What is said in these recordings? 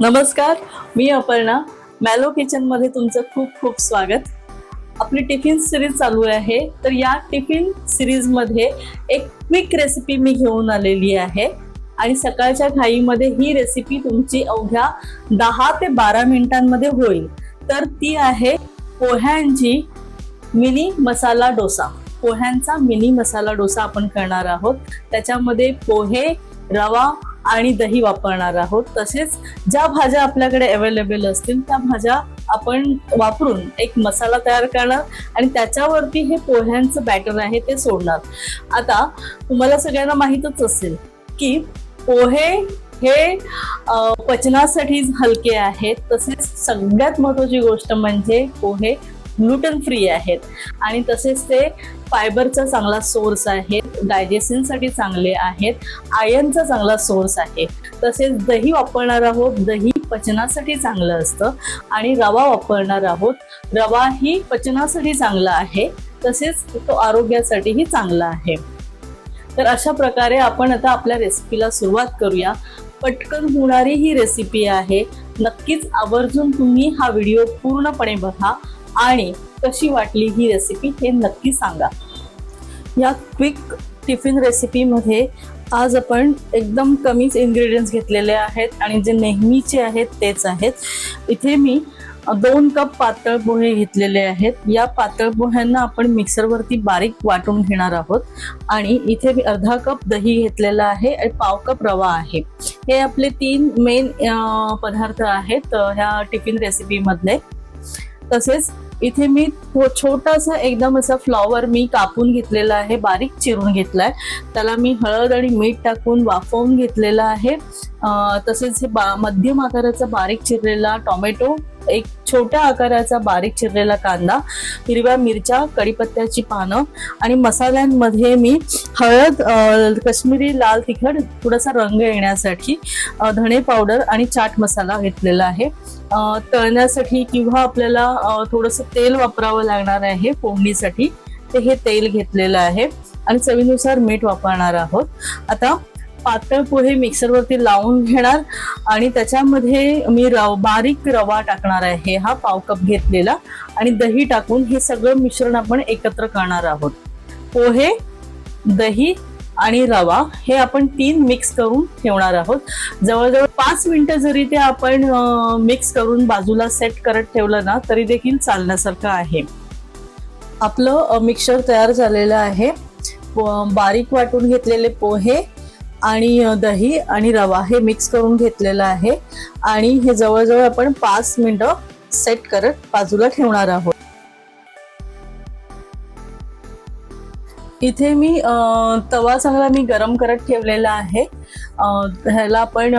नमस्कार, मी Aparna. Mallow kitchen मध्ये तुमचं खूप खूप स्वागत. आपली टिफिन सिरीज चालू आहे. तर या टिफिन सिरीज मध्ये एक क्विक रेसिपी मी घेऊन आलेली आहे आणि सकाळच्या घाईमध्ये ही रेसिपी तुमची अवघ्या 10 ते 12 मिनिटांमध्ये होईल. तर ती आहे पोह्यांची मिनी मसाला डोसा. पोह्यांचा मिनी मसाला डोसा आपण करणार आहोत. त्याच्यामध्ये पोहे, रवा आणि दही वापरणार आहोत. तसेच ज्या भाज्या आपल्याकडे अवेलेबल असतील त्या भाज्या आपण वापरून एक मसाला तयार करणार आणि त्याच्यावरती हे पोह्यांचं बॅटर आहे ते सोडणार. आता तुम्हाला सगळ्यांना माहीतच असेल की पोहे हे पचनासाठी हलके आहेत. तसेच सगळ्यात महत्त्वाची गोष्ट म्हणजे पोहे ग्लुटेन फ्री आहेत आणि तसेच ते फायबरचा चांगला सोर्स आहे, डायजेशनसाठी चांगले आहेत, आयर्नचा चांगला सोर्स आहे. तसेच दही वापरणार आहोत, दही पचनासाठी चांगलं असतं आणि रवा वापरणार आहोत, रवा ही पचनासाठी चांगला आहे, तसेच तो आरोग्यासाठीही चांगला आहे. तर अशा प्रकारे आपण आता आपल्या रेसिपीला सुरुवात करूया. पटकन होणारी ही रेसिपी आहे. नक्कीच आवर्जून तुम्ही हा व्हिडिओ पूर्णपणे बघा आणि कशी वाटली ही रेसिपी हे नक्की सांगा. या क्विक टिफिन रेसिपीमध्ये आज आपण एकदम कमीच इन्ग्रेडियंट्स घेतलेले आहेत आणि जे नेहमीचे आहेत तेच आहेत. इथे मी 2 कप पातळ पोहे घेतलेले आहेत. या पातळ पोह्यांना आपण मिक्सरवरती बारीक वाटून घेणार आहोत आणि इथे मी अर्धा कप दही घेतलेला आहे आणि पाव कप रवा आहे. हे आपले 3 मेन पदार्थ आहेत ह्या टिफिन रेसिपीमधले. तसेच इथे मी छोटासा एकदम असा फ्लॉवर मी कापून घेतलेला आहे, बारीक चिरून घेतलाय. त्याला मी हळद आणि मीठ टाकून वाफवून घेतलेला आहे. तसेच हे मध्यम आकाराचा बारीक चिरलेला टोमॅटो, एक छोट्या आकाराचा बारीक चिरलेला कांदा, हिरव्या मिरच्या, कढीपत्त्याची पानं आणि मसाल्यांमध्ये मी हळद, काश्मीरी लाल तिखट, थोडासा रंग येण्यासाठी धणे पावडर आणि चाट मसाला घेतलेला आहे. तळण्यासाठी किंवा आपल्याला थोडंसं तेल वापरावं लागणार आहे फोडणीसाठी, ते हे तेल घेतलेलं आहे आणि चवीनुसार मीठ वापरणार आहोत. आता पातळ पोहे मिक्सरवरती लावून घेणार आणि त्याच्यामध्ये मी बारीक रवा टाकणार आहे, हा पाव कप घेतलेला, आणि दही टाकून हे सगळं मिश्रण आपण एकत्र करणार आहोत. पोहे, दही आणि रवा हे आपण 3 मिक्स करून ठेवणार आहोत. जवळजवळ 5 मिनिटं जरी ते आपण मिक्स करून बाजूला सेट करत ठेवलं ना तरी देखील चालण्यासारखं आहे. आपलं मिक्सर तयार झालेलं आहे. बारीक वाटून घेतलेले पोहे आणि दही आणि रवा हे मिक्स करून घेतलेलं आहे आणि हे जवळजवळ आपण 5 मिनिटं सेट करत बाजूला ठेवणार आहोत. इथे मी तवा चांगला मी गरम करत ठेवलेला आहे. ह्याला आपण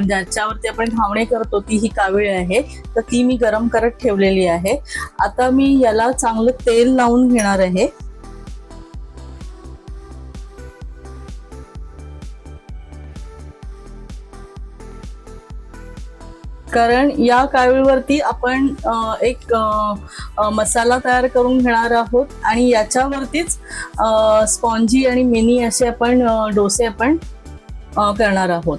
ज्याच्यावरती आपण घावणे करतो ती ही कावीळ आहे, तर ती मी गरम करत ठेवलेली आहे. आता मी याला चांगलं तेल लावून घेणार आहे. कारण या कावीळवरती आपण एक मसाला तयार करून घेणार आहोत आणि याच्यावरतीच स्पॉन्जी आणि मिनी असे आपण डोसे आपण करणार आहोत.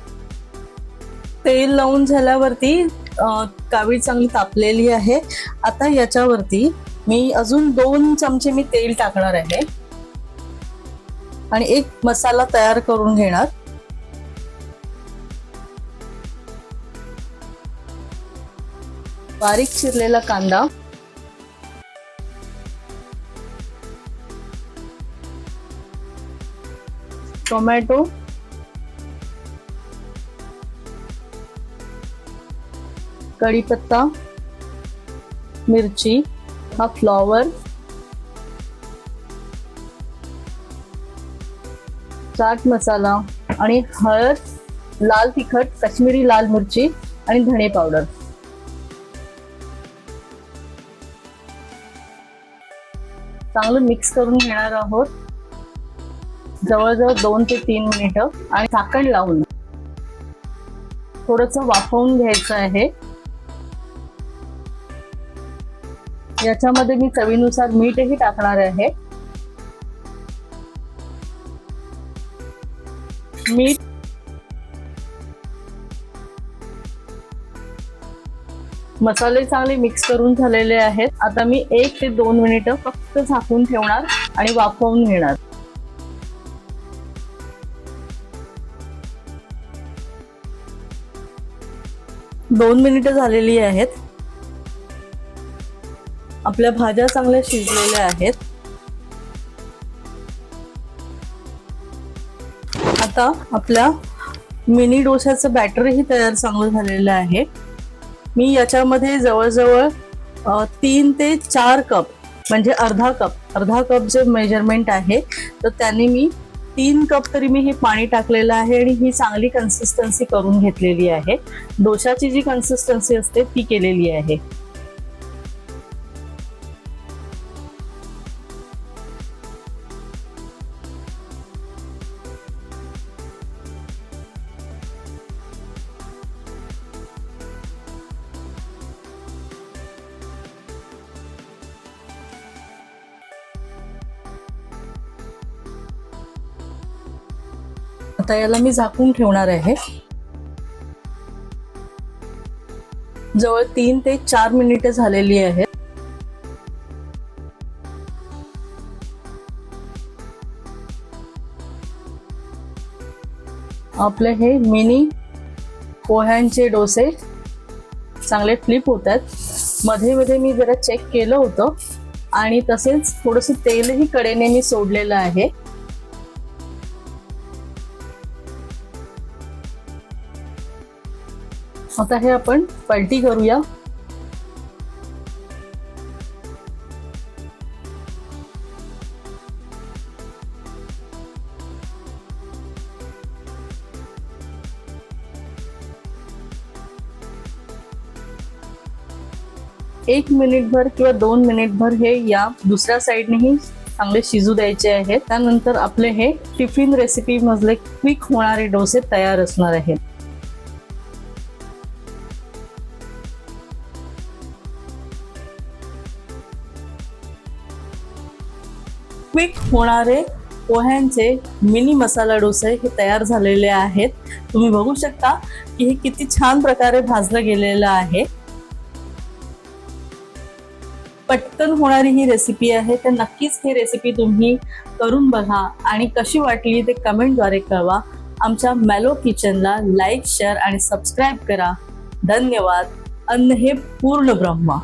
तेल लावून झाल्यावरती कावीळ चांगली तापलेली आहे. आता याच्यावरती मी अजून 2 चमचे मी तेल टाकणार आहे आणि एक मसाला तयार करून घेणार. बारीक चिरलेला कांदा, टोमॅटो, कढीपत्ता, मिरची, हा फ्लॉवर, चाट मसाला आणि हळद, लाल तिखट, काश्मीरी लाल मिरची आणि धणे पावडर. चांगलं मिक्स करून घेणार आहोत जवळजवळ 2 ते 3 मिनिटं आणि झाकण लावून थोडंसं वाफवून घ्यायचं आहे. याच्यामध्ये मी चवीनुसार मीठही टाकणार आहे. मीठ मसाले चांगले मिक्स करून झालेले आहेत. आता मी 1 ते 2 मिनिटं फक्त झाकून ठेवणार आणि वाफवून घेणार. दोन मिनिटं झालेली आहेत. आपल्या भाज्या चांगल्या शिजलेल्या आहेत. आता आपल्या मिनी डोशाचं बॅटरही तयार चांगलं झालेलं आहे. मी याच्यामध्ये जवळजवळ 3 ते 4 कप म्हणजे अर्धा कप जे मेजरमेंट आहे तर त्याने मी 3 कप तरी मी हे पाणी टाकलेलं आहे आणि ही चांगली कन्सिस्टन्सी करून घेतलेली आहे. डोशाची जी कन्सिस्टन्सी असते ती केलेली आहे. आता याला मी झाकून ठेवणार आहे. जवळ 3 ते 4 मिनिटे झालेली आहेत. आपले हे मिनी पोह्यांचे डोसे चांगले फ्लिप होत आहेत. मध्ये मध्ये मी जरा चेक केलं होतं आणि तसेच थोडंसं तेलही कडेने मी सोडलेलं आहे. आता हे आपण पलटी करूया. एक मिनिटभर किंवा 2 मिनिटभर हे या दुसऱ्या साईडनेही चांगले शिजू द्यायचे आहेत. त्यानंतर आपले हे टिफिन रेसिपी मधले क्विक होणारे डोसे तयार असणार आहेत. क्विक होणारे पोह्यांचे मिनी मसाला डोसे हे तयार झालेले आहेत. तुम्ही बघू शकता की हे किती छान प्रकारे भाजलं गेलेलं आहे. पटकन होणारी ही रेसिपी आहे. तर नक्कीच ही रेसिपी तुम्ही करून बघा आणि कशी वाटली ते कमेंटद्वारे कळवा. आमच्या मॅलो किचनला लाईक, शेअर आणि सबस्क्राईब करा. धन्यवाद. अन्न हे पूर्ण ब्रह्म.